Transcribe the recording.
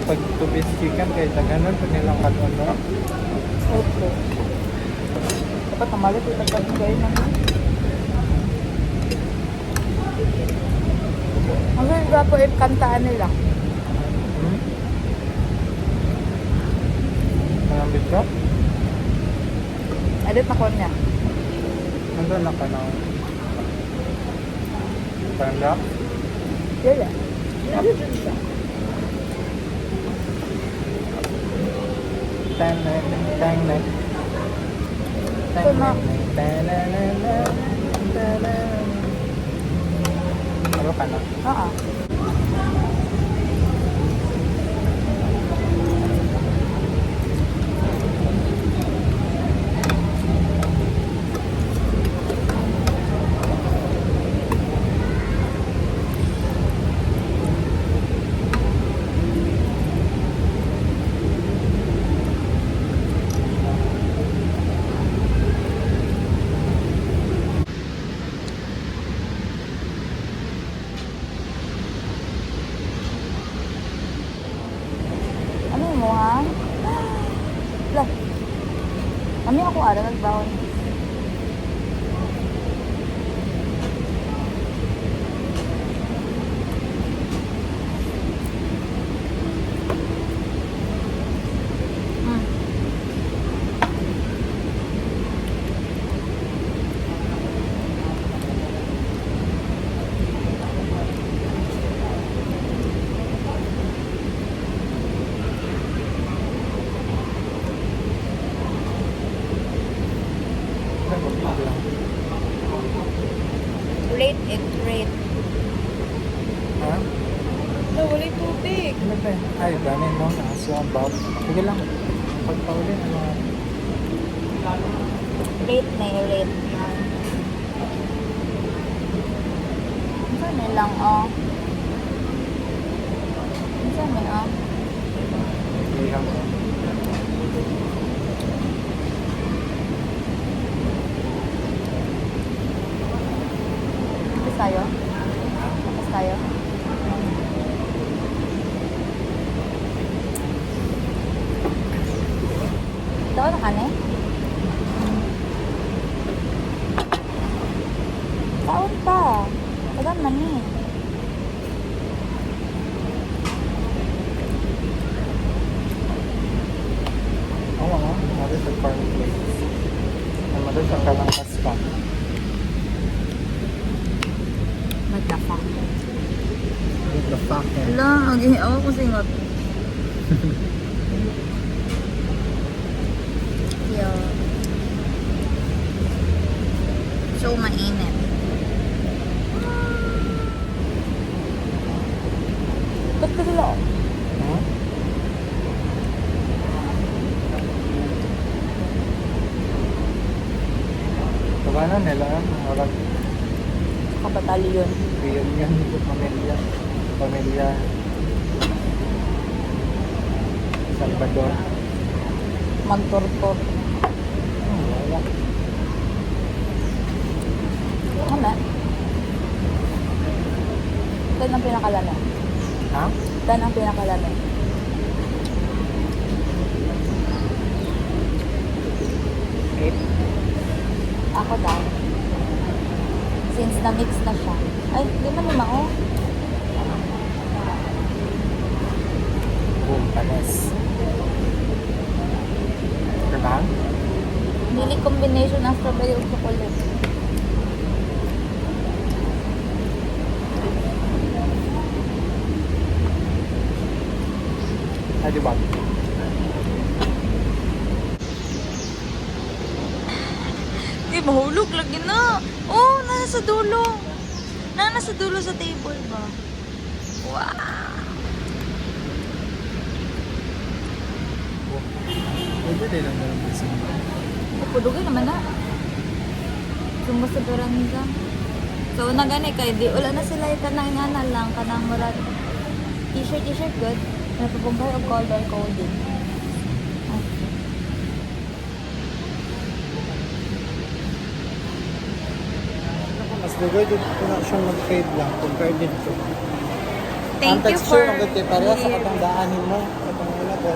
Pag tubistikan kayo sa ganun, pag nilang kanono. Opo. Dapat namalit yung nagpapagay naman. Ang ganda po yung kantaan nila. Manambit ka? Edit na ko niya. Nandun lang ka na. Panda? Yaya. Edit siya. Ito na. Ano ka na? Oo. Ano mo ha? Lah. Kami ako ara nagbawon. Rate it, rate. Ha? No, wala tubig. Ano ba? Ay, ganin no? Aso ang bawal. Sige lang. Pagpaulin, ano? Rate na yung rate. Saan lang, oh. Saan na, oh. Ihang. Tapos tayo? Tapos tayo? Ito na ka na eh? Taon pa. Tagan man eh. Oo nga. Mali sa farm place. Mali sa kalangkas pa. Magdafa. What the fuck, eh? Wala, ako ko singot. Yo. So mainit. Ba't ka sila? Hmm? Tabanan nila, walang Kabatalyon. reunion ng pamilya. Pamilya Salvador. Magtortor. Wala. Ano? Dan ang pinakalala. Ha? Dan ang pinakalala. Eight? Ako daw. Since na-mix na siya. Ay, di man lima oh. Boom, panes. Kailangan? Dili combination ng strawberry ug chocolate. Ay, di ba? Di mahulog lagi na. Oh, nasa dulo. Nasa dulo sa table ba? Wow. Pwede din lang naman bisa. Pudugay naman na. Sumba sa Veranza. So, na gani kay di wala na sila kanang ana lang kanang murag t-shirt good. Napabumbay og color coding. Mas dugo dito ko na siyang mag-fade lang compared dito. Thank Ang you for texture, ang ganda parehas sa katandaanin mo. Katong wala ko.